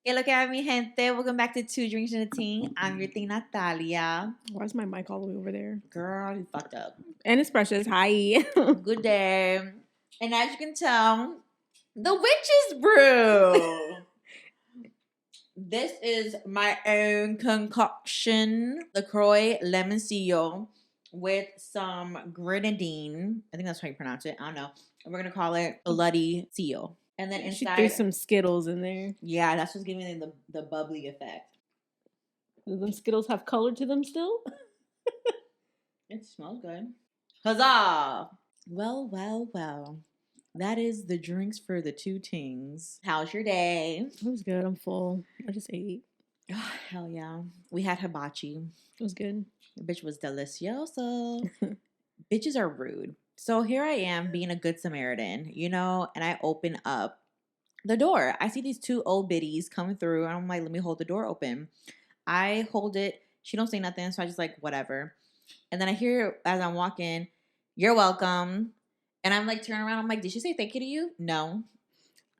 Que lo que hay, mi gente? Welcome back to Two Drinks and a Ting. I'm your thing, Nathalia. Why is my mic all the way over there? Girl, you fucked up. And it's Precious. Hi. Good day. And as you can tell, the witch's brew. This is my own concoction, LaCroix Lemoncillo, with some grenadine. I think that's how you pronounce it. I don't know. And we're going to call it Bloody Seal. And then She inside, threw some Skittles in there. yeah, that's what's giving it the bubbly effect. Do them Skittles have color to them still? It smells good. Huzzah! Well, well, well. That is the drinks for the two tings. How's your day? It was good. I'm full. I just ate. Oh, hell yeah. We had hibachi. It was good. The bitch was delicioso. Bitches are rude. So here I am being a good Samaritan, you know, and I open up the door. I see these two old biddies coming through, and I'm like, let me hold the door open. I hold it. She don't say nothing, so I just like, whatever. And then I hear as I'm walking, you're welcome. And I'm like, turn around. I'm like, did she say thank you to you? No.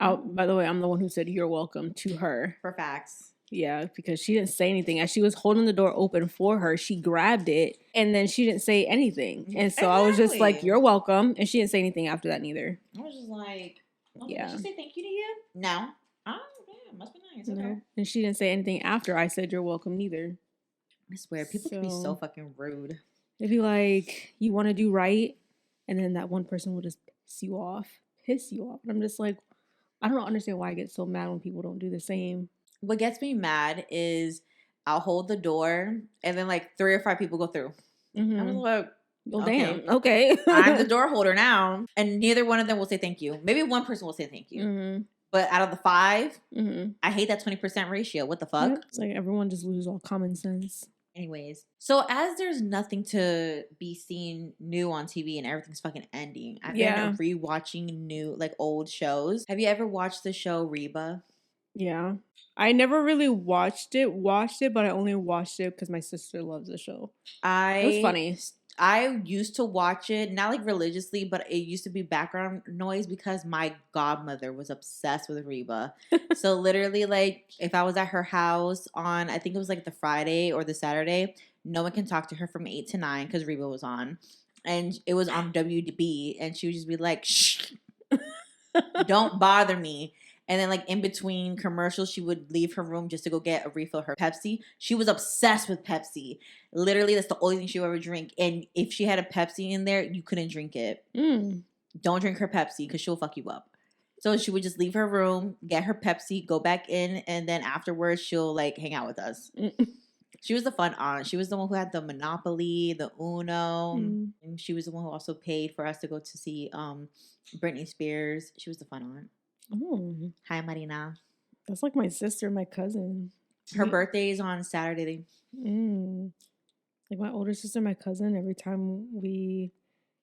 Oh, by the way, I'm the one who said you're welcome to her. For facts. Yeah, because she didn't say anything. As she was holding the door open for her, she grabbed it, and then she didn't say anything. And so I was just like, you're welcome. And she didn't say anything after that neither. I was just like, oh, yeah. Did she say thank you to you? No. Oh, yeah, must be nice. Okay. No. And she didn't say anything after I said you're welcome neither. I swear, people can be so fucking rude. They'd be like, you want to do right? And then that one person will just piss you off. And I'm just like, I don't understand why I get so mad when people don't do the same. What gets me mad is I'll hold the door and then like 3 or 5 people go through. Mm-hmm. I'm like, well, okay. Damn. Okay. I'm the door holder now. And neither one of them will say thank you. Maybe one person will say thank you. Mm-hmm. But out of the 5, I hate that 20% ratio. What the fuck? Yep. It's like everyone just loses all common sense. Anyways, so as there's nothing to be seen new on TV and everything's fucking ending, I've been rewatching new, like old shows. Have you ever watched the show Reba? Yeah. I never really watched it, but I only watched it because my sister loves the show. It was funny. I used to watch it, not like religiously, but it used to be background noise because my godmother was obsessed with Reba. So literally, like, if I was at her house on, I think it was like the Friday or the Saturday, no one can talk to her from 8 to 9 because Reba was on. And it was on WB, and she would just be like, shh, don't bother me. And then, like, in between commercials, she would leave her room just to go get a refill of her Pepsi. She was obsessed with Pepsi. Literally, that's the only thing she would ever drink. And if she had a Pepsi in there, you couldn't drink it. Don't drink her Pepsi because she'll fuck you up. So she would just leave her room, get her Pepsi, go back in, and then afterwards, she'll, like, hang out with us. She was the fun aunt. She was the one who had the Monopoly, the Uno. And she was the one who also paid for us to go to see Britney Spears. She was the fun aunt. Oh. Hi, Marina. That's like my sister, my cousin. Her birthday is on Saturday. Like my older sister, my cousin, every time we,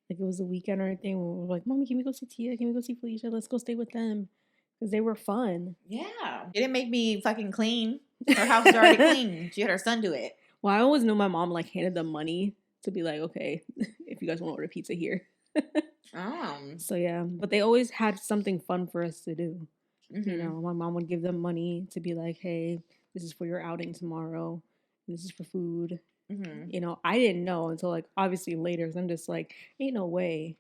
like it was a weekend or anything, we were like, Mommy, can we go see Tia? Can we go see Felicia? Let's go stay with them. Because they were fun. Yeah. It didn't make me fucking clean. Her house is already clean. She had her son do it. Well, I always knew my mom like handed them money to be like, okay, if you guys want to order pizza here. So yeah, but they always had something fun for us to do. You know, my mom would give them money to be like, hey, this is for your outing tomorrow, and this is for food. You know, I didn't know until like obviously later, because I'm just like, ain't no way.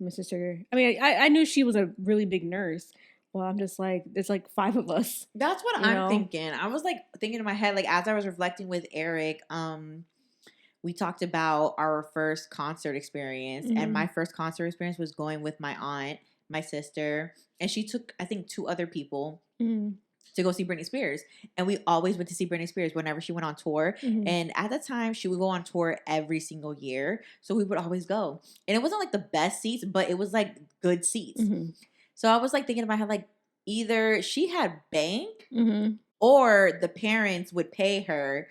My sister, I mean, I knew she was a really big nurse. Well, I'm just like, there's like 5 of us. That's what I'm thinking. I was like thinking in my head, like as I was reflecting with Eric, we talked about our first concert experience, and my first concert experience was going with my aunt, my sister, and she took, I think, 2 other people to go see Britney Spears. And we always went to see Britney Spears whenever she went on tour. And at the time, she would go on tour every single year. So we would always go. And it wasn't like the best seats, but it was like good seats. So I was like thinking in my head, like either she had bank or the parents would pay her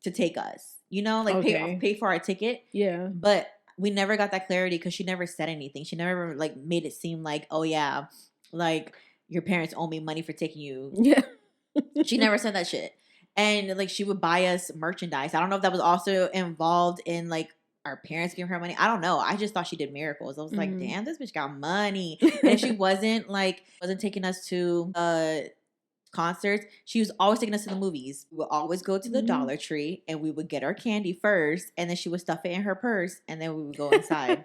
to take us. You know, like pay for our ticket. Yeah. But we never got that clarity because she never said anything. She never like made it seem like, oh yeah, like your parents owe me money for taking you. Yeah. She never said that shit. And like she would buy us merchandise. I don't know if that was also involved in like our parents giving her money. I don't know. I just thought she did miracles. I was like, damn, this bitch got money. And she wasn't taking us to concerts, she was always taking us to the movies. We would always go to the Dollar Tree and we would get our candy first, and then she would stuff it in her purse, and then we would go inside.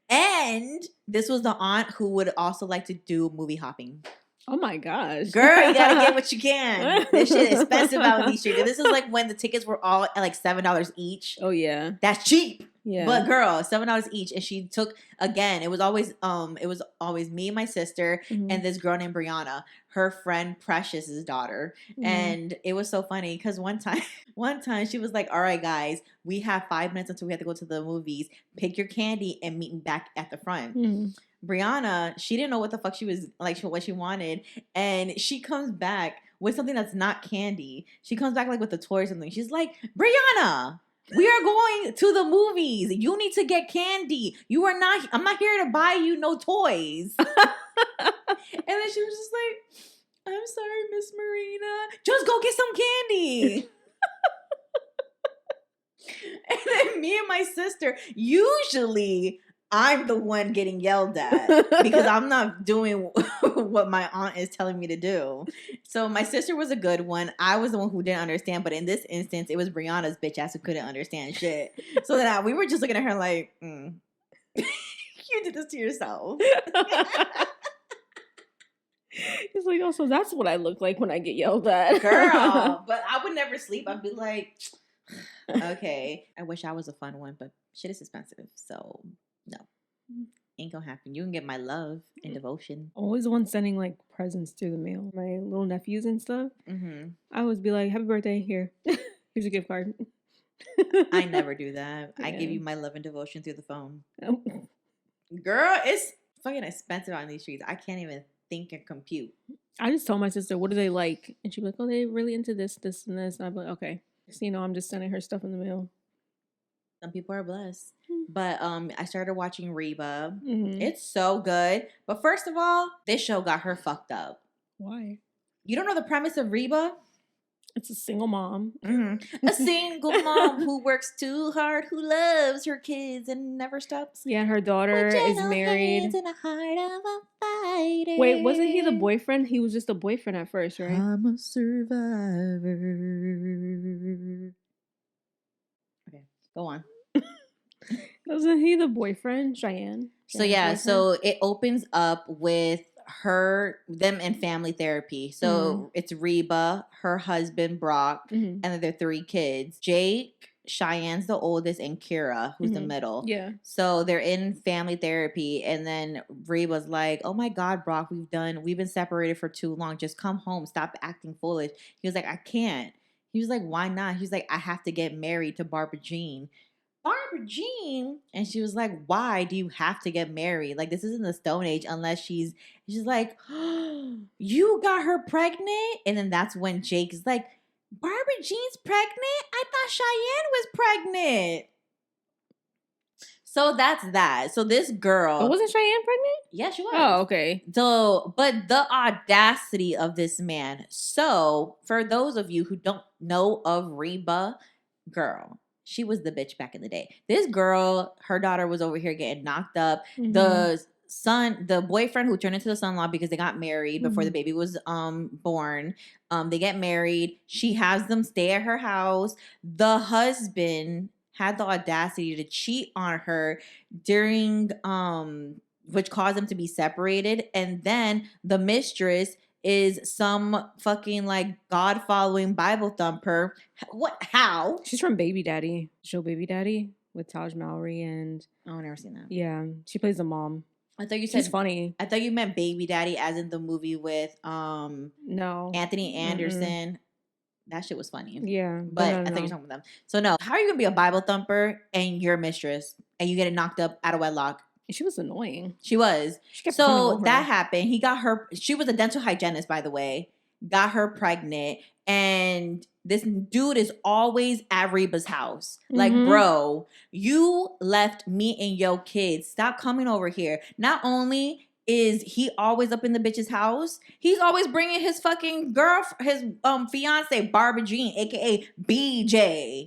And this was the aunt who would also like to do movie hopping. Oh my gosh. Girl, you gotta get what you can. This shit is expensive out in these streets. This is like when the tickets were all at like $7 each. Oh yeah. That's cheap. Yeah. But girl, $7 each. And she took, again, it was always me and my sister and this girl named Brianna, her friend Precious's daughter. And it was so funny because one time she was like, all right, guys, we have 5 minutes until we have to go to the movies. Pick your candy and meet me back at the front. Brianna, she didn't know what the fuck she was like, what she wanted, and she comes back with something that's not candy. She comes back like with a toy or something. She's like, Brianna, we are going to the movies. You need to get candy. I'm not here to buy you no toys. And then she was just like, I'm sorry, Miss Marina. Just go get some candy. And then me and my sister, usually I'm the one getting yelled at because I'm not doing what my aunt is telling me to do. So my sister was a good one. I was the one who didn't understand. But in this instance, it was Brianna's bitch ass who couldn't understand shit. So then we were just looking at her like, you did this to yourself. It's like, oh, so that's what I look like when I get yelled at. Girl, but I would never sleep. I'd be like, okay, I wish I was a fun one, but shit is expensive. So no, ain't gonna happen. You can get my love and devotion. I'm always the one sending like presents through the mail. My little nephews and stuff. I always be like, happy birthday, here. Here's a gift card. I never do that. Yeah. I give you my love and devotion through the phone. Girl, it's fucking expensive on these streets. I can't even think and compute. I just told my sister, what do they like? And she'd be like, oh, they really into this, this, and this. And I'd be like, okay. So, I'm just sending her stuff in the mail. Some people are blessed. But I started watching Reba. It's so good. But first of all, this show got her fucked up. Why? You don't know the premise of Reba? It's a single mom. A single mom who works too hard, who loves her kids and never stops. Yeah, her daughter is married. And a heart of a fighter. Wait, wasn't he the boyfriend? He was just a boyfriend at first, right? I'm a survivor. Okay, go on. Wasn't he the boyfriend, Cheyenne? So yeah, so it opens up with them in family therapy. So it's Reba, her husband Brock, and then their 3 kids. Jake, Cheyenne's the oldest, and Kira, who's the middle. Yeah. So they're in family therapy, and then Reba's like, "Oh my God, Brock, we've been separated for too long. Just come home. Stop acting foolish." He was like, "I can't." He was like, "Why not?" He was like, "I have to get married to Barbara Jean." Barbara Jean, and she was like, "Why do you have to get married? Like, this isn't the Stone Age unless she's like, oh, you got her pregnant." And then that's when Jake is like, "Barbara Jean's pregnant? I thought Cheyenne was pregnant." So that's that. So this girl, but wasn't Cheyenne pregnant? Yeah, she was. Oh, okay. So, but the audacity of this man. So, for those of you who don't know of Reba, girl, she was the bitch back in the day. This girl, her daughter was over here getting knocked up. The boyfriend who turned into the son-in-law because they got married before the baby was born. They get married. She has them stay at her house. The husband had the audacity to cheat on her during which caused them to be separated. And then the mistress is some fucking like God-following Bible thumper. What? How? She's from Baby Daddy. Show Baby Daddy with Taj Mowry and... Oh, I've never seen that. Yeah, she plays the mom. I thought you said... She's funny. I thought you meant Baby Daddy as in the movie with no Anthony Anderson. That shit was funny. Yeah. But I thought you were talking about them. So no, how are you going to be a Bible thumper and you're a mistress and you get knocked up out of wedlock? She was annoying. She was. So that happened. He got her. She was a dental hygienist, by the way. Got her pregnant. And this dude is always at Reba's house. Like, bro, you left me and your kids. Stop coming over here. Not only is he always up in the bitch's house, he's always bringing his fucking his fiance, Barbara Jean, a.k.a. BJ.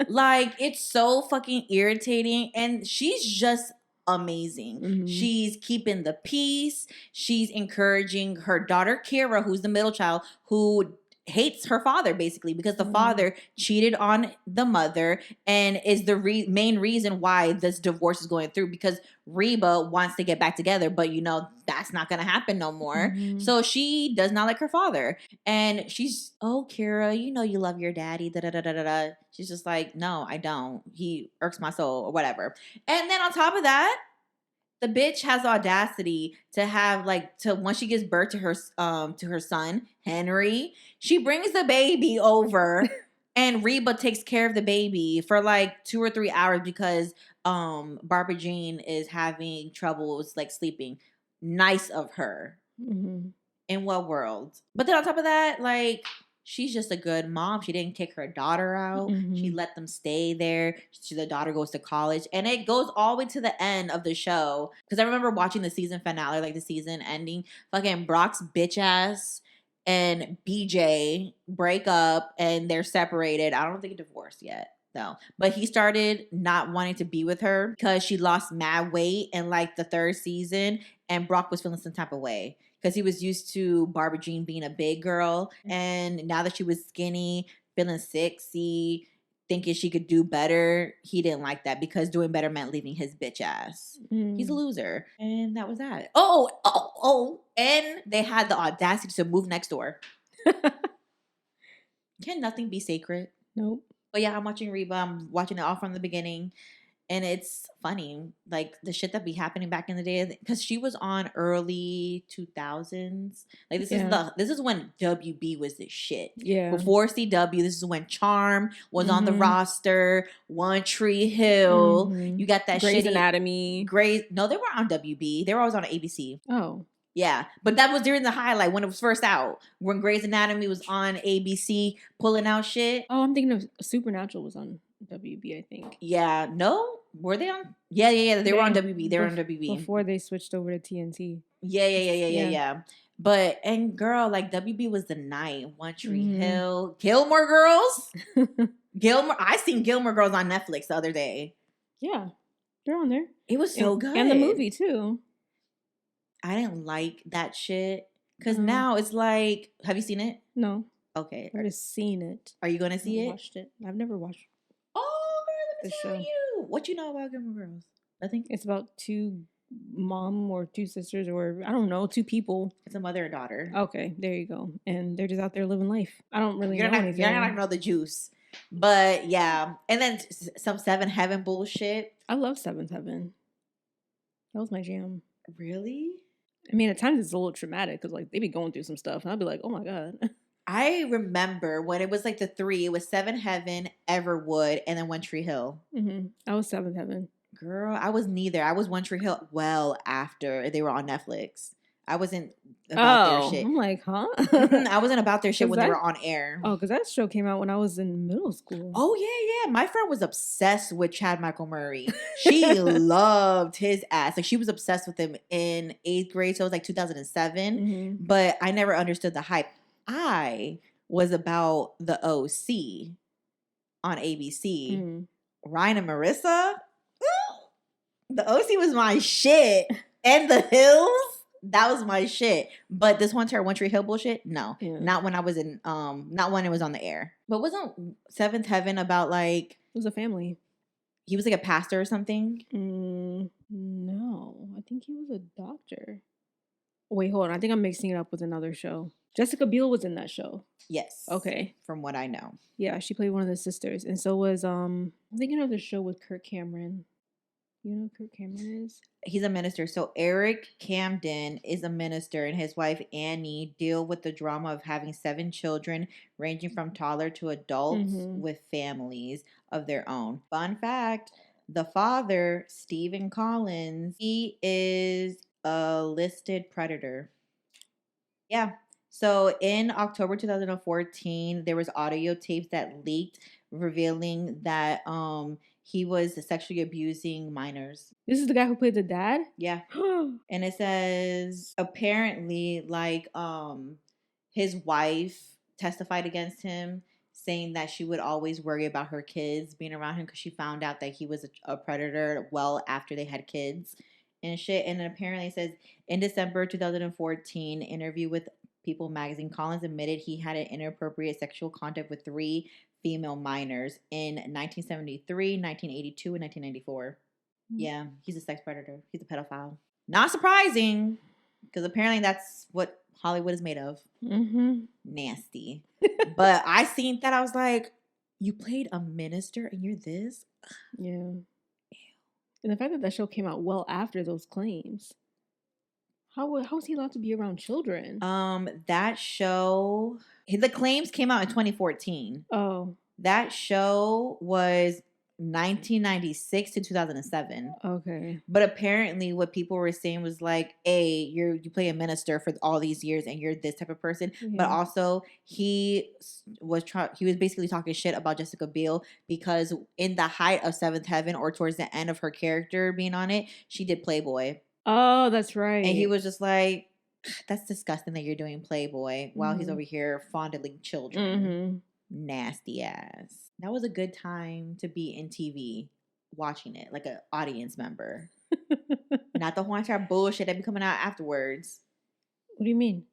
Like, it's so fucking irritating. And she's just amazing. She's keeping the peace. She's encouraging her daughter, Kira, who's the middle child, who hates her father basically because the father cheated on the mother and is the main reason why this divorce is going through, because Reba wants to get back together, but you know that's not gonna happen no more. So she does not like her father, and she's, oh Kira, you know you love your daddy, da da da da da. She's just like, no, I don't. He irks my soul or whatever. And then on top of that, the bitch has audacity to have once she gives birth to her son Henry, she brings the baby over and Reba takes care of the baby for like 2 or 3 hours because Barbara Jean is having troubles like sleeping. Nice of her. In what world? But then on top of that, like, she's just a good mom. She didn't kick her daughter out. She let them stay there. The daughter goes to college. And it goes all the way to the end of the show. Because I remember watching the season finale, like the season ending. Fucking Brock's bitch ass and BJ break up and they're separated. I don't think divorced yet, though. But he started not wanting to be with her because she lost mad weight in like the 3rd season. And Brock was feeling some type of way. Because he was used to Barbara Jean being a big girl. And now that she was skinny, feeling sexy, thinking she could do better, he didn't like that because doing better meant leaving his bitch ass. He's a loser. And that was that. Oh. And they had the audacity to move next door. Can nothing be sacred? Nope. But yeah, I'm watching Reba. I'm watching it all from the beginning. And it's funny, like the shit that be happening back in the day, because she was on early 2000s. Like this is when WB was the shit. Yeah. Before CW, this is when Charm was on the roster. One Tree Hill. You got that Grey's Anatomy. No, they were on WB. They were always on ABC. Oh. Yeah, but that was during the highlight when it was first out. When Grey's Anatomy was on ABC pulling out shit. Oh, I'm thinking of Supernatural was on WB, I think. Yeah, no? Were they on? Yeah. They were on WB. They were on WB. Before they switched over to TNT. Yeah. But, and girl, like WB was the night. One Tree Hill. Gilmore Girls? I seen Gilmore Girls on Netflix the other day. Yeah. They're on there. It was so good. And the movie, too. I didn't like that shit. Because now it's like, have you seen it? No. Okay. I've just seen it. Are you going to see it? Watched it. I've never watched Oh, girl, let me tell you. What you know about Gilmore Girls? Nothing? It's about 2 mom or 2 sisters or, I don't know, 2 people. It's a mother and daughter. Okay, there you go. And they're just out there living life. I don't really know anything. You're not going to know the juice. But, yeah. And then some 7 Heaven bullshit. I love 7th Heaven. That was my jam. Really? I mean, at times it's a little traumatic because, like, they be going through some stuff. And I'll be like, oh, my God. I remember when it was like the 3, it was 7 Heaven, Everwood, and then One Tree Hill. I was 7th Heaven. Girl, I was neither. I was One Tree Hill well after they were on Netflix. I wasn't about their shit. I'm like, huh? I wasn't about their shit when they were on air. Oh, because that show came out when I was in middle school. Oh, yeah. My friend was obsessed with Chad Michael Murray. She loved his ass. Like, she was obsessed with him in 8th grade. So it was like 2007. But I never understood the hype. I was about the OC on ABC. Ryan and Marissa. The OC was my shit. And the Hills. That was my shit. But this One Tree Hill bullshit, no. Yeah. Not when I was in, not when it was on the air. But wasn't 7th Heaven about like... It was a family. He was like a pastor or something? No. I think he was a doctor. Wait, hold on. I think I'm mixing it up with another show. Jessica Biel was in that show. Yes. Okay. From what I know. Yeah, she played one of the sisters. And so was, I'm thinking of the show with Kirk Cameron. You know who Kirk Cameron is? He's a minister. So Eric Camden is a minister, and his wife Annie deal with the drama of having 7 children ranging from toddler to adults with families of their own. Fun fact, the father, Stephen Collins, he is a listed predator. Yeah. So in October 2014, there was audio tapes that leaked revealing that he was sexually abusing minors. This is the guy who played the dad? Yeah. And it says apparently like his wife testified against him saying that she would always worry about her kids being around him because she found out that he was a predator well after they had kids and shit. And then apparently it says in December 2014 interview with People magazine, Collins admitted he had an inappropriate sexual contact with 3 female minors in 1973, 1982, and 1994. Yeah, he's a sex predator. He's a pedophile. Not surprising, because apparently that's what Hollywood is made of. Nasty. But I seen that, I was like, you played a minister and you're this? Yeah. Ew. And the fact that show came out well after those claims. How is he allowed to be around children? That show, the claims came out in 2014. Oh. That show was 1996 to 2007. Okay. But apparently what people were saying was like, hey, you play a minister for all these years and you're this type of person. Yeah. But also he was basically talking shit about Jessica Biel because in the height of Seventh Heaven or towards the end of her character being on it, she did Playboy. Oh, that's right. And he was just like, that's disgusting that you're doing Playboy while he's over here fondling children. Nasty ass. That was a good time to be in TV watching it, like an audience member. Not the whole entire bullshit that be coming out afterwards. What do you mean?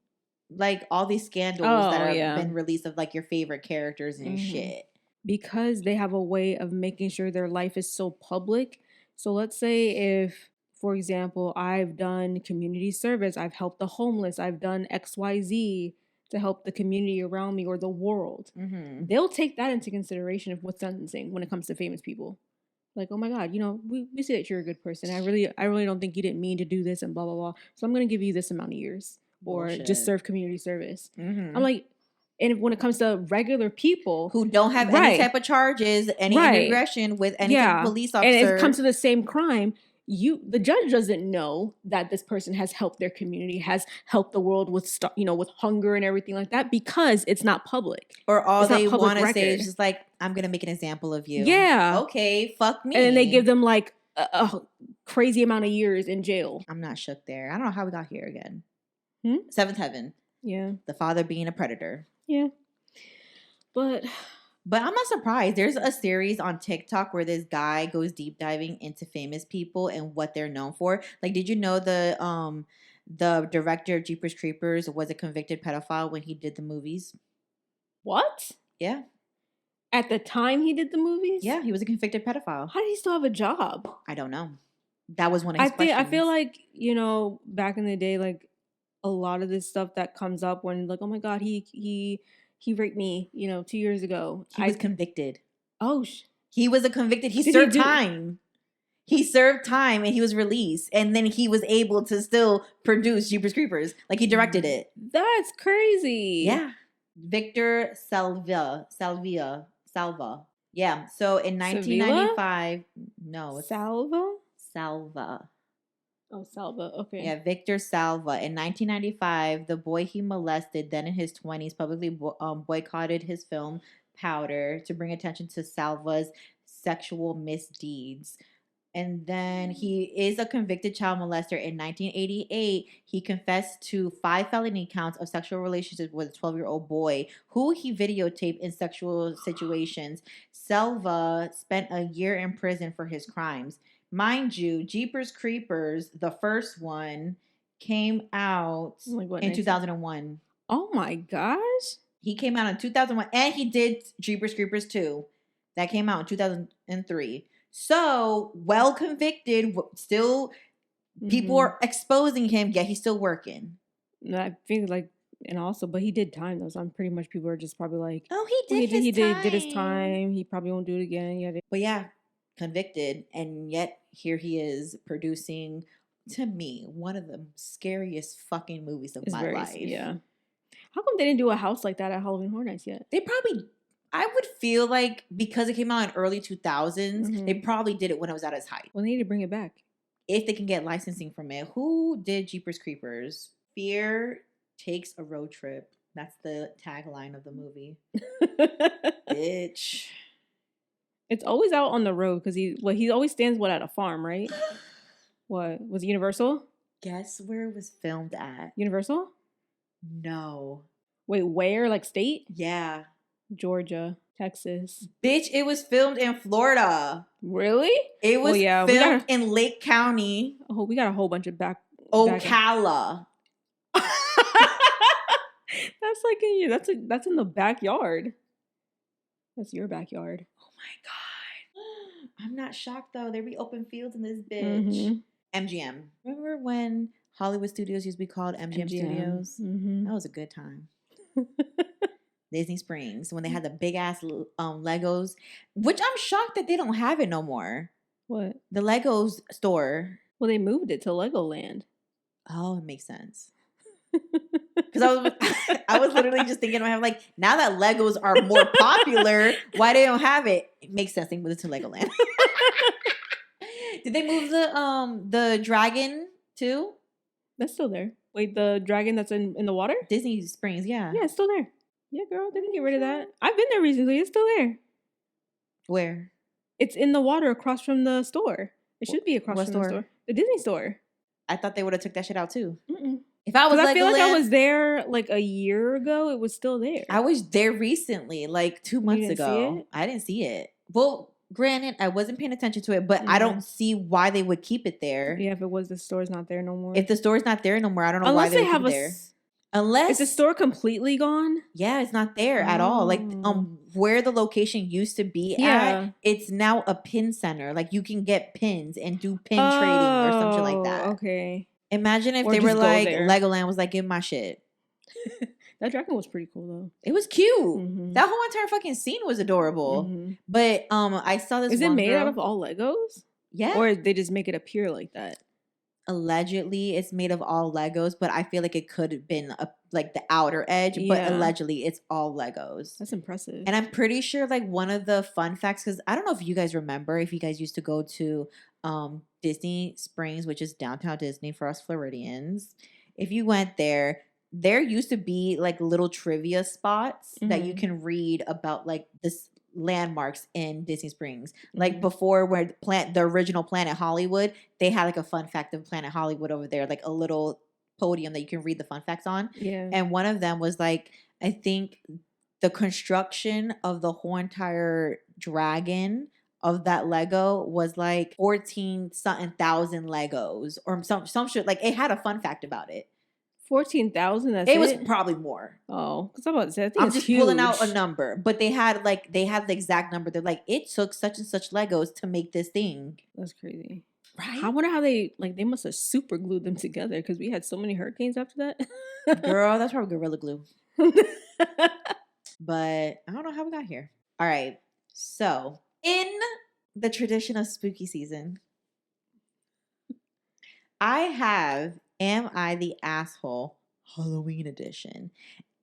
Like all these scandals that have been released of like your favorite characters and shit. Because they have a way of making sure their life is so public. So let's say if, for example, I've done community service, I've helped the homeless, I've done XYZ to help the community around me or the world. They'll take that into consideration with sentencing when it comes to famous people. Like, oh my God, we see that you're a good person. I really don't think you didn't mean to do this and blah, blah, blah. So I'm going to give you this amount of years or just serve community service. I'm like, and when it comes to regular people who don't have any type of charges, any aggression with any type of police officer. And it comes to the same crime, the judge doesn't know that this person has helped their community, has helped the world with with hunger and everything like that because it's not public. Or all they want to say is just like, I'm going to make an example of you. Yeah. Okay, fuck me. And then they give them like a crazy amount of years in jail. I'm not shook there. I don't know how we got here again. Seventh Heaven. Yeah. The father being a predator. Yeah. But I'm not surprised. There's a series on TikTok where this guy goes deep diving into famous people and what they're known for. Like, did you know the director of Jeepers Creepers was a convicted pedophile when he did the movies? What? Yeah. At the time he did the movies? Yeah, he was a convicted pedophile. How did he still have a job? I don't know. That was one of his questions. I feel like, back in the day, like a lot of this stuff that comes up when like, oh my God, he raped me, 2 years ago. He was convicted. Oh. He was a convicted. He served time. He served time and he was released. And then he was able to still produce Jeepers Creepers. Like he directed it. That's crazy. Yeah. Victor Salva. Yeah. So in 1995. No. Salva. Oh, Salva. Okay. Yeah, Victor Salva. In 1995, the boy he molested, then in his 20s, publicly boycotted his film Powder to bring attention to Salva's sexual misdeeds. And then he is a convicted child molester. In 1988, he confessed to 5 felony counts of sexual relationships with a 12-year-old boy who he videotaped in sexual situations. Salva spent a year in prison for his crimes. Mind you, Jeepers Creepers, the first one, came out in 2001. Oh my gosh. He came out in 2001. And he did Jeepers Creepers 2. That came out in 2003. So, well convicted, still, people are exposing him, yet he's still working. I think but he did time though, so I'm pretty much people are just probably like, oh, he did his time. He probably won't do it again. But yeah, convicted, and yet here he is producing, to me, one of the scariest fucking movies of my life. Yeah. How come they didn't do a house like that at Halloween Horror Nights yet? They probably, I would feel like because it came out in early 2000s, they probably did it when it was at its height. Well, they need to bring it back. If they can get licensing from it. Who did Jeepers Creepers? Fear takes a road trip. That's the tagline of the movie. Bitch. It's always out on the road because he always stands at a farm, right? What was it, Universal? Guess where it was filmed at? Universal? No. Wait, where? Like state? Yeah. Georgia, Texas. Bitch, it was filmed in Florida. Really? It was filmed in Lake County. Oh, we got a whole bunch of Ocala. That's like that's in the backyard. That's your backyard. Oh my God. I'm not shocked though. There be open fields in this bitch. MGM. Remember when Hollywood Studios used to be called MGM Studios? That was a good time. Disney Springs, when they had the big ass Legos, which I'm shocked that they don't have it no more. What? The Legos store. Well, they moved it to Legoland. Oh, it makes sense. Because I was literally just thinking, I'm like, now that Legos are more popular, why they don't have it? It makes sense. They moved it to Legoland. Did they move the dragon too? That's still there. Wait, the dragon that's in the water? Disney Springs, yeah. Yeah, it's still there. Yeah, girl, they didn't get rid of that. I've been there recently. It's still there. Where? It's in the water across from the store. It should be across from the store. The Disney store. I thought they would have took that shit out too. Mm-mm. If I was, I feel like I was there like a year ago. It was still there. I was there recently, like 2 months ago. I didn't see it. Well, granted, I wasn't paying attention to it, but I don't see why they would keep it there. Yeah, if it was the store's not there no more. If the store's not there no more, I don't know why they would keep it there. Unless is the store completely gone? Yeah, it's not there at all. Like where the location used to be at, it's now a pin center. Like you can get pins and do pin trading or something like that. Okay. Imagine if they were like Legoland was like, give my shit. That dragon was pretty cool though. It was cute. That whole entire fucking scene was adorable. But I saw this. Is it made out of all Legos? Yeah. Or they just make it appear like that? Allegedly, it's made of all Legos, but I feel like it could have been like the outer edge. Yeah. But allegedly, it's all Legos. That's impressive. And I'm pretty sure like one of the fun facts, because I don't know if you guys remember, if you guys used to go to Disney Springs, which is downtown Disney for us Floridians. If you went there used to be like little trivia spots that you can read about like this landmarks in Disney Springs. Like before where the original Planet Hollywood, they had like a fun fact of Planet Hollywood over there, like a little podium that you can read the fun facts on. Yeah. And one of them was like, I think the construction of the whole entire dragon of that Lego was like 14,000 Legos or some shit. Like it had a fun fact about it. 14,000. It was probably more. Oh, because I'm about to say, I think I'm just pulling out a number, but they had the exact number. They're like, it took such and such Legos to make this thing. That's crazy, right? I wonder how they must have super glued them together because we had so many hurricanes after that. Girl, that's probably Gorilla Glue. But I don't know how we got here. All right, so in the tradition of spooky season, I have Am I the Asshole Halloween edition.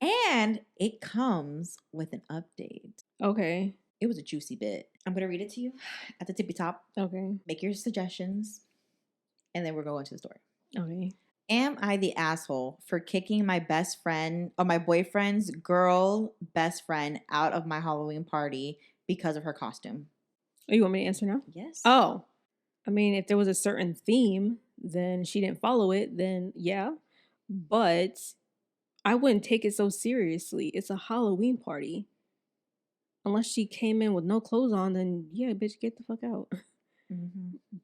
And it comes with an update. Okay. It was a juicy bit. I'm going to read it to you at the tippy top. Okay. Make your suggestions. And then we're going to the story. Okay. Am I the asshole for kicking my best friend or my boyfriend's girl best friend out of my Halloween party because of her costume? Oh, you want me to answer now? Yes. Oh. I mean, if there was a certain theme, then she didn't follow it, then yeah. But I wouldn't take it so seriously. It's a Halloween party. Unless she came in with no clothes on, then yeah, bitch, get the fuck out.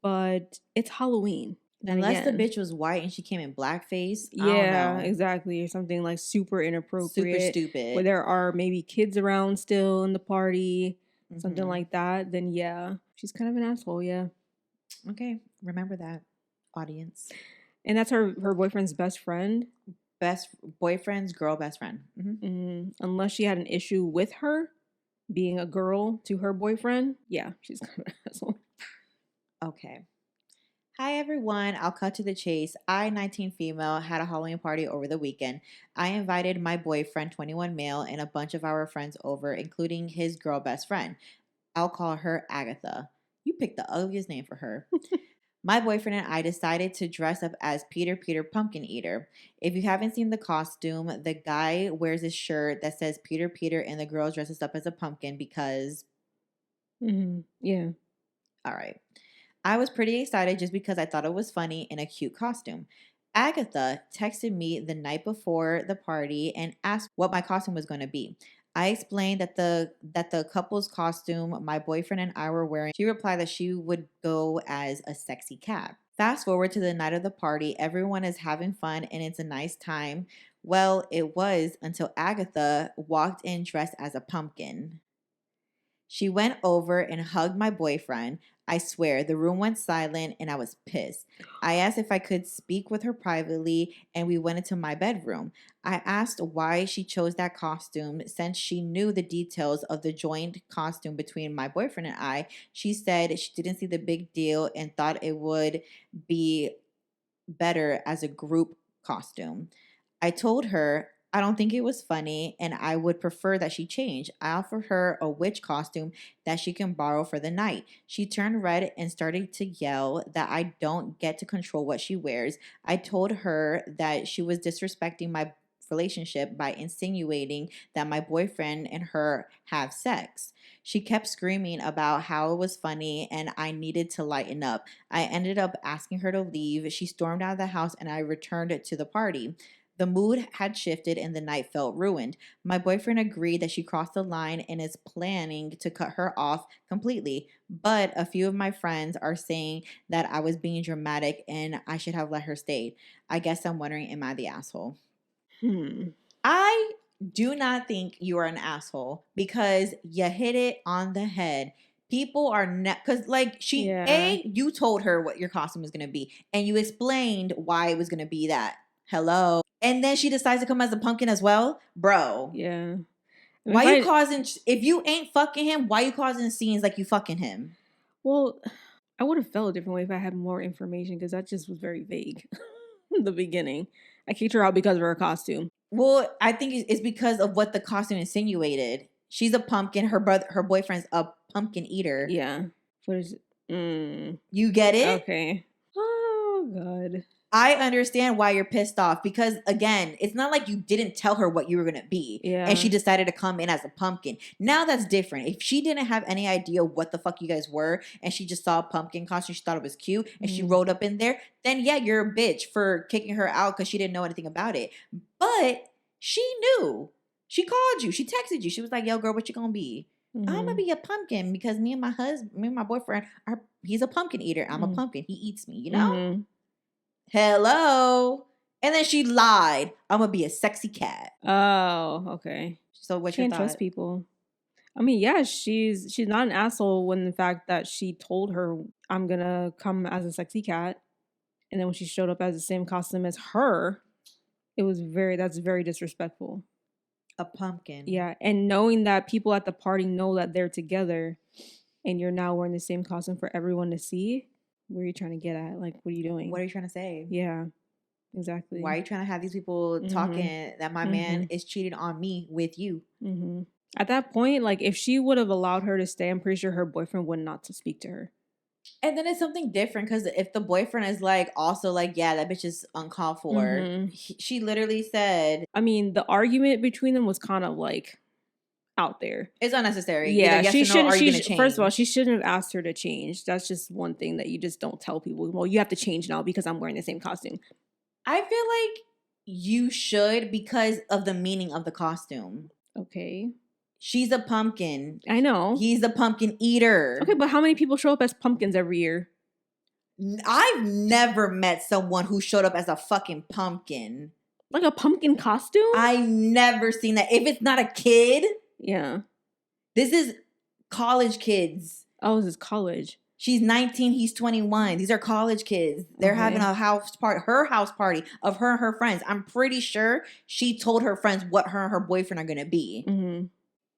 But it's Halloween. Unless the bitch was white and she came in blackface. Yeah, exactly. Or something like super inappropriate. Super stupid. Where there are maybe kids around still in the party. Something like that. Then yeah, she's kind of an asshole, yeah. Okay, remember that, audience. And that's her boyfriend's best friend? Best boyfriend's girl best friend. Unless she had an issue with her being a girl to her boyfriend. Yeah, she's kind of an asshole. Okay. Hi, everyone. I'll cut to the chase. I, 19 female, had a Halloween party over the weekend. I invited my boyfriend, 21 male, and a bunch of our friends over, including his girl best friend. I'll call her Agatha. You picked the ugliest name for her. My boyfriend and I decided to dress up as Peter Pumpkin Eater. If you haven't seen the costume, the guy wears a shirt that says Peter and the girl dresses up as a pumpkin because... Yeah. All right. I was pretty excited just because I thought it was funny and a cute costume. Agatha texted me the night before the party and asked what my costume was going to be. I explained that the couple's costume my boyfriend and I were wearing. She replied that she would go as a sexy cat. Fast forward to the night of the party. Everyone is having fun and it's a nice time. Well, it was until Agatha walked in dressed as a pumpkin. She went over and hugged my boyfriend. I swear, the room went silent and I was pissed. I asked if I could speak with her privately and we went into my bedroom. I asked why she chose that costume since she knew the details of the joint costume between my boyfriend and I. She said she didn't see the big deal and thought it would be better as a group costume. I told her I don't think it was funny and I would prefer that she change. I offered her a witch costume that she can borrow for the night. She turned red and started to yell that I don't get to control what she wears. I told her that she was disrespecting my relationship by insinuating that my boyfriend and her have sex. She kept screaming about how it was funny and I needed to lighten up. I ended up asking her to leave. She stormed out of the house and I returned to the party. The mood had shifted and the night felt ruined. My boyfriend agreed that she crossed the line and is planning to cut her off completely. But a few of my friends are saying that I was being dramatic and I should have let her stay. I guess I'm wondering, am I the asshole? I do not think you are an asshole because you hit it on the head. People are not, because like you told her what your costume was going to be and you explained why it was going to be that. Hello. And then she decides to come as a pumpkin as well? Bro. Yeah. Why you causing, if you ain't fucking him, why you causing scenes like you fucking him? Well, I would have felt a different way if I had more information because that just was very vague in the beginning. I kicked her out because of her costume. Well, I think it's because of what the costume insinuated. She's a pumpkin. Her boyfriend's a pumpkin eater. Yeah. What is it? You get it? Okay. Oh, God. I understand why you're pissed off because, again, it's not like you didn't tell her what you were going to be and she decided to come in as a pumpkin. Now that's different. If she didn't have any idea what the fuck you guys were and she just saw a pumpkin costume, she thought it was cute and she rolled up in there, then yeah, you're a bitch for kicking her out because she didn't know anything about it. But she knew. She called you. She texted you. She was like, yo, girl, what you going to be? I'm going to be a pumpkin because me and my boyfriend, he's a pumpkin eater. I'm a pumpkin. He eats me, you know? Hello. And then she lied. I'm going to be a sexy cat. Oh, okay. So what's your thought? Can't trust people. I mean, yeah, she's not an asshole when the fact that she told her, I'm going to come as a sexy cat. And then when she showed up as the same costume as her, that's very disrespectful. A pumpkin. Yeah. And knowing that people at the party know that they're together and you're now wearing the same costume for everyone to see. Where are you trying to get at? Like, what are you doing? What are you trying to say? Yeah, exactly. Why are you trying to have these people talking that my man is cheating on me with you? At that point, like, if she would have allowed her to stay, I'm pretty sure her boyfriend would not to speak to her. And then it's something different because if the boyfriend is like, also like, yeah, that bitch is uncalled for. She literally said. I mean, the argument between them was kind of like out there. It's unnecessary. Yeah, she shouldn't. First of all, she shouldn't have asked her to change. That's just one thing that you just don't tell people. Well, you have to change now because I'm wearing the same costume. I feel like you should because of the meaning of the costume. Okay. She's a pumpkin. I know. He's a pumpkin eater. Okay, but how many people show up as pumpkins every year? I've never met someone who showed up as a fucking pumpkin. Like a pumpkin costume? I've never seen that. If it's not a kid. Yeah. This is college kids. Oh, this is college. She's 19, he's 21. These are college kids. They're having a house party, her house party of her and her friends. I'm pretty sure she told her friends what her and her boyfriend are going to be.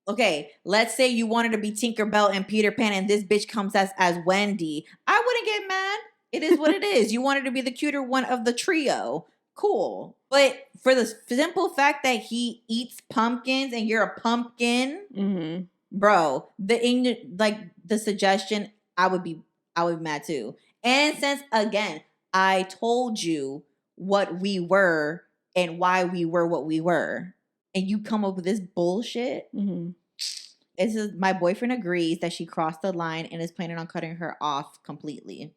Okay, let's say you wanted to be Tinkerbell and Peter Pan and this bitch comes as Wendy. I wouldn't get mad. It is what it is. You wanted to be the cuter one of the trio. Cool. But for the simple fact that he eats pumpkins and you're a pumpkin, bro, the suggestion, I would be mad too. And since again, I told you what we were and why we were what we were, and you come up with this bullshit. This is my boyfriend agrees that she crossed the line and is planning on cutting her off completely.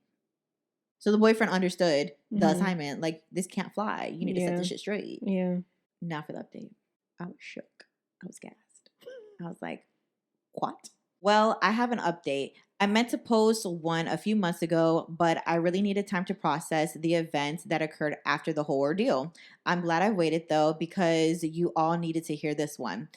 So the boyfriend understood the assignment. Like, this can't fly. You need to set this shit straight. Yeah. Now for the update. I was shook. I was gassed. I was like, what? Well, I have an update. I meant to post one a few months ago, but I really needed time to process the events that occurred after the whole ordeal. I'm glad I waited though, because you all needed to hear this one.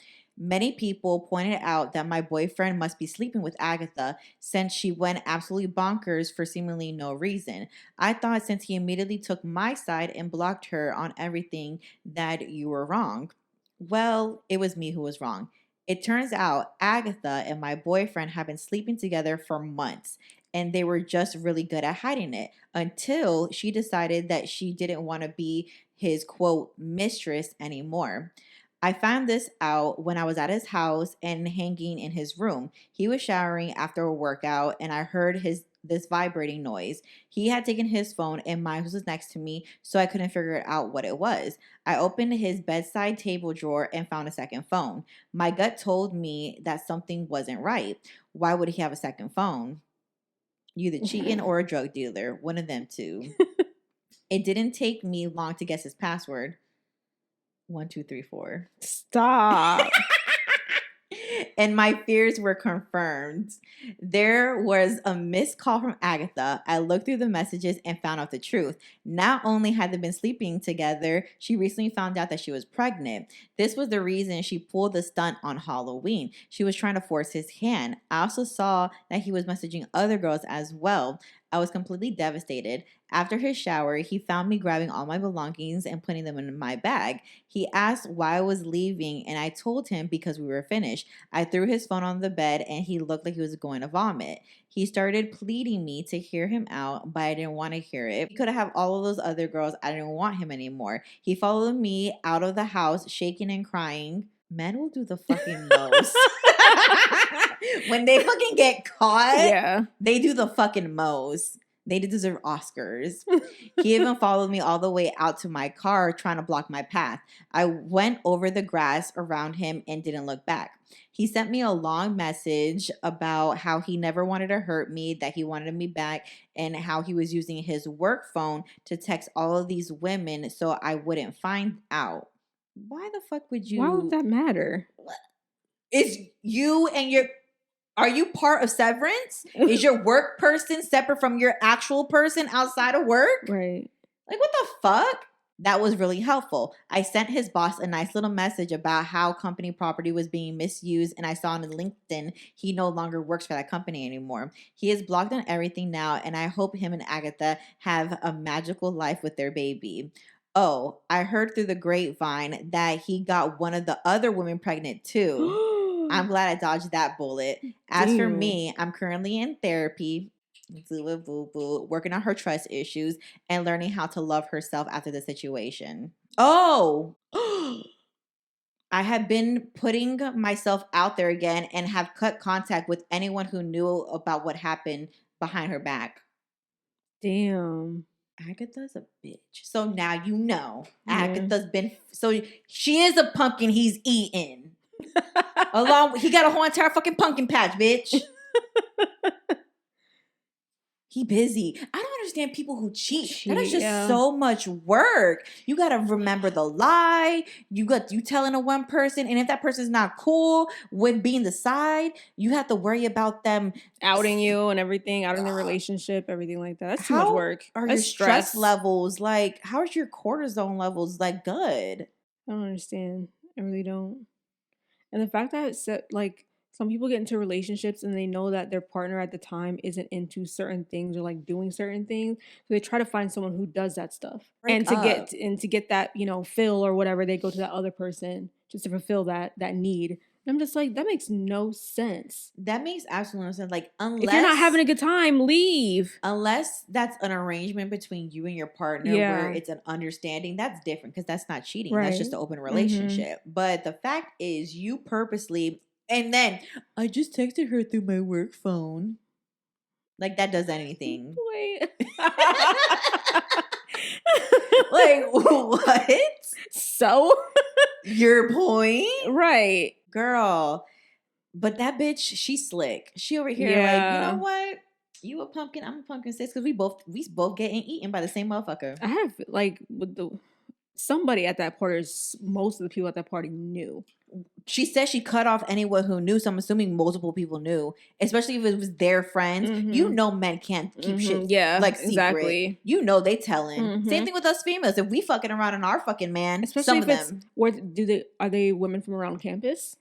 Many people pointed out that my boyfriend must be sleeping with Agatha since she went absolutely bonkers for seemingly no reason. I thought since he immediately took my side and blocked her on everything that you were wrong. Well, it was me who was wrong. It turns out Agatha and my boyfriend have been sleeping together for months, and they were just really good at hiding it until she decided that she didn't want to be his quote mistress anymore. I found this out when I was at his house and hanging in his room. He was showering after a workout and I heard this vibrating noise. He had taken his phone and mine was next to me, so I couldn't figure out what it was. I opened his bedside table drawer and found a second phone. My gut told me that something wasn't right. Why would he have a second phone? You either cheating or a drug dealer, one of them two. It didn't take me long to guess his password. 1, 2, 3, 4. Stop. And my fears were confirmed. There was a missed call from Agatha. I looked through the messages and found out the truth. Not only had they been sleeping together, she recently found out that she was pregnant. This was the reason she pulled the stunt on Halloween. She was trying to force his hand. I also saw that he was messaging other girls as well. I was completely devastated. After his shower, he found me grabbing all my belongings and putting them in my bag. He asked why I was leaving, and I told him because we were finished. I threw his phone on the bed, and he looked like he was going to vomit. He started pleading me to hear him out, but I didn't want to hear it. He could have all of those other girls. I didn't want him anymore. He followed me out of the house, shaking and crying. Men will do the fucking most. When they fucking get caught, yeah, they do the fucking most. They deserve Oscars. He even followed me all the way out to my car trying to block my path. I went over the grass around him and didn't look back. He sent me a long message about how he never wanted to hurt me, that he wanted me back, and how he was using his work phone to text all of these women so I wouldn't find out. Why the fuck would you? Why would that matter? Is you and your... Are you part of Severance? Is your work person separate from your actual person outside of work? Right. Like, what the fuck? That was really helpful. I sent his boss a nice little message about how company property was being misused, and I saw on LinkedIn he no longer works for that company anymore. He is blocked on everything now, and I hope him and Agatha have a magical life with their baby. Oh, I heard through the grapevine that he got one of the other women pregnant too. I'm glad I dodged that bullet. As for me, I'm currently in therapy, working on her trust issues and learning how to love herself after the situation. Oh, I have been putting myself out there again and have cut contact with anyone who knew about what happened behind her back. Damn. Agatha's a bitch. So now you know. Agatha's been... So she is a pumpkin he's eating. He got a whole entire fucking pumpkin patch, bitch. He busy. I don't understand people who cheat. That is just so much work. You gotta remember the lie. You telling a one person, and if that person's not cool with being the side, you have to worry about them outing you and everything, outing the relationship, everything like that. That's too much work. Are your stress levels like? How is your cortisone levels like? Good. I don't understand. I really don't. And the fact that like some people get into relationships and they know that their partner at the time isn't into certain things or like doing certain things, so they try to find someone who does that stuff. And to get that, fill or whatever, they go to that other person just to fulfill that need. And I'm just like, that makes no sense. That makes absolutely no sense. Like, unless if you're not having a good time, leave. Unless that's an arrangement between you and your partner where it's an understanding, that's different because that's not cheating. Right. That's just an open relationship. Mm-hmm. But the fact is, you purposely, and then I just texted her through my work phone. Like, that does anything. Wait. Like, what? So? Your point? Right. Girl. But that bitch, she's slick. She over here like, you know what? You a pumpkin, I'm a pumpkin sis, because we both getting eaten by the same motherfucker. I have like with the somebody at that party, most of the people at that party knew. She said she cut off anyone who knew, so I'm assuming multiple people knew, especially if it was their friends. You know, men can't keep shit like secret. Exactly. You know, they telling. Same thing with us females. If we fucking around in our fucking man, especially some of them. Where are they women from around campus?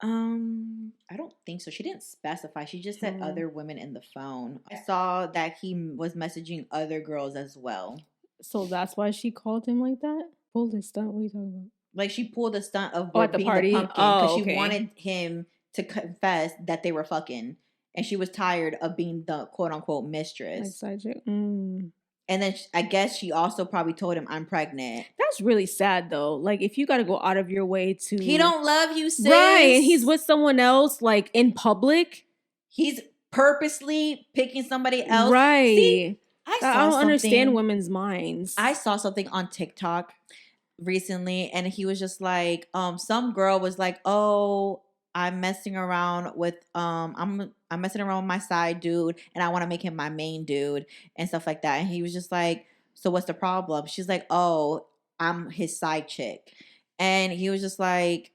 I don't think so. She didn't specify. She just said other women in the phone. I saw that he was messaging other girls as well. So that's why she called him like that? Pulled his stunt? What are you talking about? Like, she pulled a stunt of being the pumpkin because she wanted him to confess that they were fucking. And she was tired of being the quote-unquote mistress. Like, and then I guess she also probably told him, I'm pregnant. That's really sad, though. Like, if you got to go out of your way to... He don't love you, sis. Right, and he's with someone else, like, in public. He's purposely picking somebody else. Right. See, I don't understand women's minds. I saw something on TikTok recently, and he was just like, some girl was like, oh, I'm messing around with I'm messing around with my side dude, and I want to make him my main dude and stuff like that. And he was just like, so what's the problem? She's like, oh, I'm his side chick. And he was just like,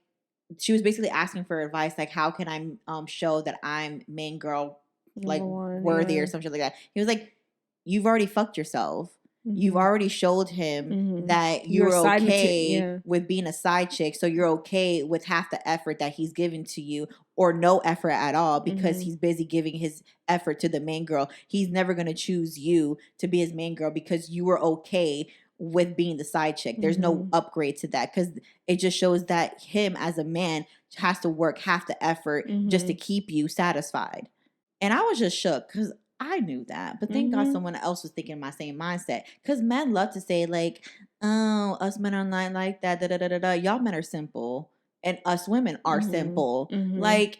she was basically asking for advice, like, how can I show that I'm main girl, like, worthy or something like that. He was like, you've already fucked yourself. You've already showed him that you're okay with being a side chick. So you're okay with half the effort that he's given to you, or no effort at all, because he's busy giving his effort to the main girl. He's never going to choose you to be his main girl because you were okay with being the side chick. There's no upgrade to that, because it just shows that him as a man has to work half the effort just to keep you satisfied. And I was just shook because I knew that, but thank God someone else was thinking my same mindset. Because men love to say, like, oh, us men are not like that, da-da-da-da-da. Y'all men are simple, and us women are simple. Like,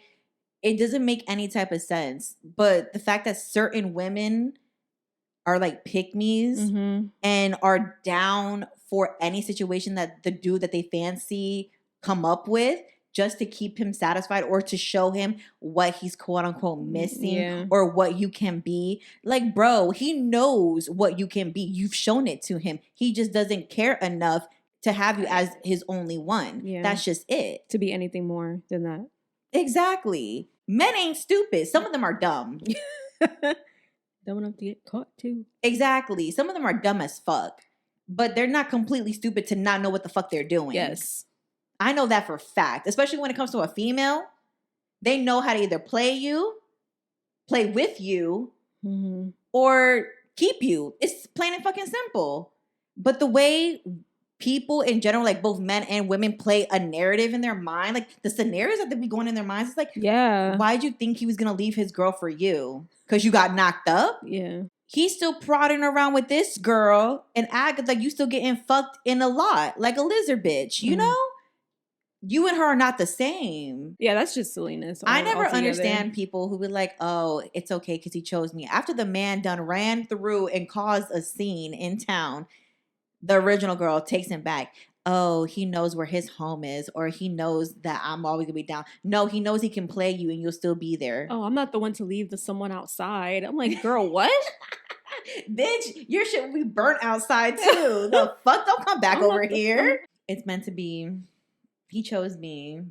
it doesn't make any type of sense. But the fact that certain women are like pick-me's and are down for any situation that the dude that they fancy come up with, just to keep him satisfied or to show him what he's quote unquote missing or what you can be. Like, bro, he knows what you can be. You've shown it to him. He just doesn't care enough to have you as his only one. Yeah. That's just it. To be anything more than that. Exactly. Men ain't stupid. Some of them are dumb. Dumb enough to get caught too. Exactly. Some of them are dumb as fuck. But they're not completely stupid to not know what the fuck they're doing. Yes. I know that for a fact, especially when it comes to a female. They know how to either play you, play with you, or keep you. It's plain and fucking simple. But the way people in general, like both men and women, play a narrative in their mind, like the scenarios that they be going in their minds, it's like, why'd you think he was going to leave his girl for you? Because you got knocked up? Yeah. He's still prodding around with this girl and act like you still getting fucked in a lot, like a lizard bitch, you know? You and her are not the same. Yeah, that's just silliness. I never understand people who be like, oh, it's okay because he chose me. After the man done ran through and caused a scene in town, the original girl takes him back. Oh, he knows where his home is, or he knows that I'm always going to be down. No, he knows he can play you and you'll still be there. Oh, I'm not the one to leave someone outside. I'm like, girl, what? Bitch, your shit will be burnt outside too. The fuck? Don't come back over here. It's meant to be. He chose me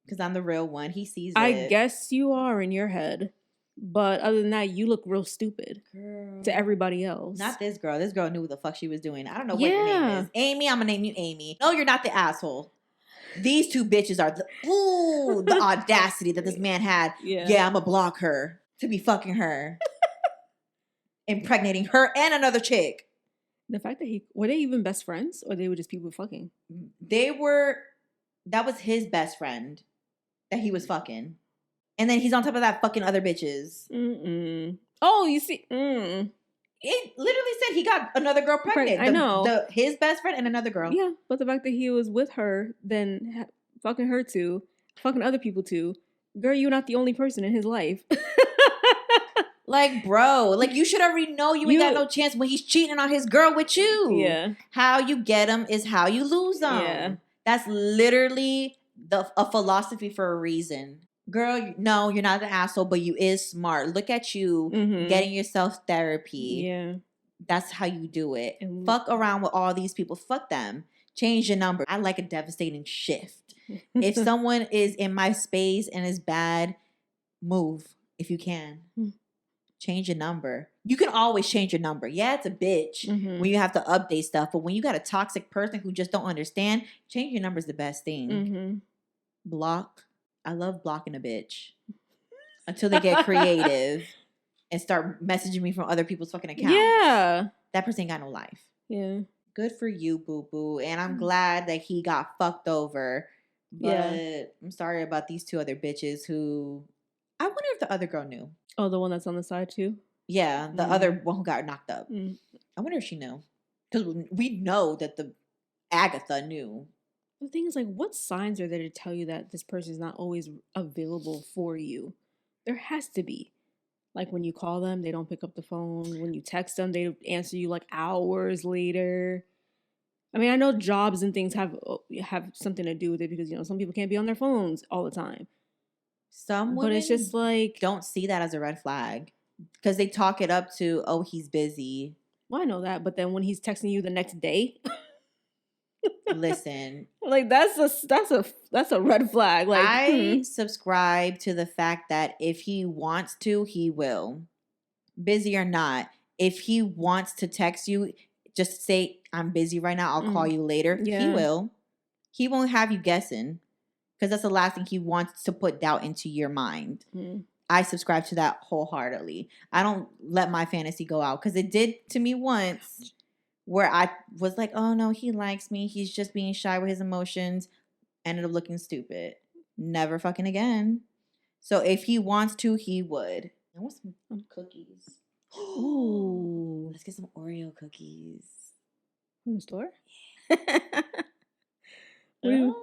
because I'm the real one. He sees it. I guess you are in your head. But other than that, you look real stupid to everybody else. Not this girl. This girl knew what the fuck she was doing. I don't know what your name is. Amy, I'm going to name you Amy. No, you're not the asshole. These two bitches are the audacity that this man had. Yeah, I'm going to block her to be fucking her. Impregnating her and another chick. The fact that were they even best friends, or they were just people fucking? That was his best friend that he was fucking. And then he's on top of that fucking other bitches. Oh, you see. It literally said he got another girl pregnant. I know. His best friend and another girl. Yeah, but the fact that he was with her, then fucking her too, fucking other people too. Girl, you're not the only person in his life. Like, bro, like you should already know you ain't got no chance when he's cheating on his girl with you. Yeah. How you get him is how you lose them. Yeah. That's literally a philosophy for a reason. Girl, no, you're not an asshole, but you is smart. Look at you getting yourself therapy. Yeah. That's how you do it. Fuck around with all these people. Fuck them. Change your number. I like a devastating shift. If someone is in my space and is bad, move if you can. Change your number. You can always change your number. Yeah, it's a bitch when you have to update stuff, but when you got a toxic person who just don't understand, change your number is the best thing. Block. I love blocking a bitch until they get creative and start messaging me from other people's fucking accounts. Yeah. That person ain't got no life. Yeah. Good for you, boo-boo. And I'm glad that he got fucked over. But I'm sorry about these two other bitches who... I wonder if the other girl knew. Oh, the one that's on the side too? Yeah, the other one who got knocked up. I wonder if she knew. Because we know that the Agatha knew. The thing is, like, what signs are there to tell you that this person is not always available for you? There has to be. Like, when you call them, they don't pick up the phone. When you text them, they answer you, like, hours later. I mean, I know jobs and things have something to do with it because, you know, some people can't be on their phones all the time. Some women, but it's just like, don't see that as a red flag because they talk it up to, oh, he's busy. Well, I know that, but then when he's texting you the next day, listen, like that's a red flag. Like, I subscribe to the fact that if he wants to, he will, busy or not. If he wants to text you, just say, I'm busy right now. I'll call you later. Yeah. He will. He won't have you guessing. Because that's the last thing he wants to put doubt into your mind. I subscribe to that wholeheartedly. I don't let my fantasy go out. Because it did to me once where I was like, oh, no, he likes me. He's just being shy with his emotions. Ended up looking stupid. Never fucking again. So if he wants to, he would. I want some cookies. Ooh. Let's get some Oreo cookies. From the store? Yeah. Oh,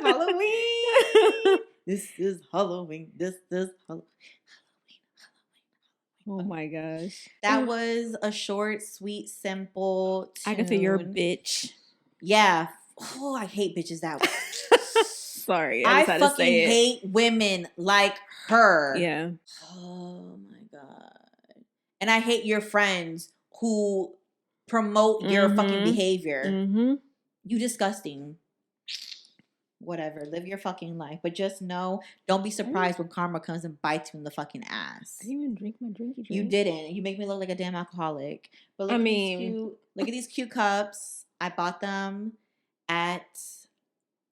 Halloween. This is Halloween. This is Halloween. Oh my gosh. That was a short, sweet, simple tune. Agatha, you're a bitch. Yeah. Oh, I hate bitches that way. Sorry. I fucking hate women like her. Yeah. Oh my God. And I hate your friends who promote your fucking behavior. You disgusting. Whatever. Live your fucking life. But just know, don't be surprised when karma comes and bites you in the fucking ass. I didn't even drink my drinky drink. You didn't. You make me look like a damn alcoholic. But look at these cute cups. I bought them at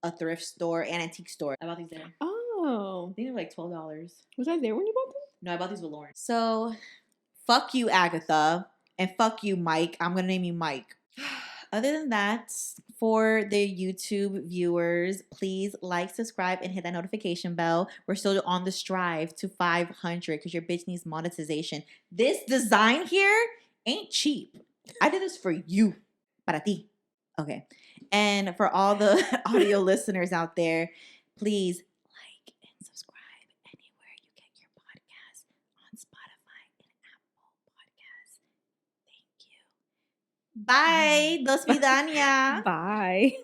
a thrift store, an antique store. I bought these there. Oh. I think they were like $12. Was I there when you bought them? No, I bought these with Lauren. So, fuck you, Agatha. And fuck you, Mike. I'm going to name you Mike. Other than that, for the YouTube viewers, please like, subscribe, and hit that notification bell. We're still on the strive to 500 because your bitch needs monetization. This design here ain't cheap. I did this for you. Para ti. Okay. And for all the audio listeners out there, please like and subscribe anywhere you get your podcasts on Spotify and Apple Podcasts. Thank you. Bye. Dos vidania. Bye.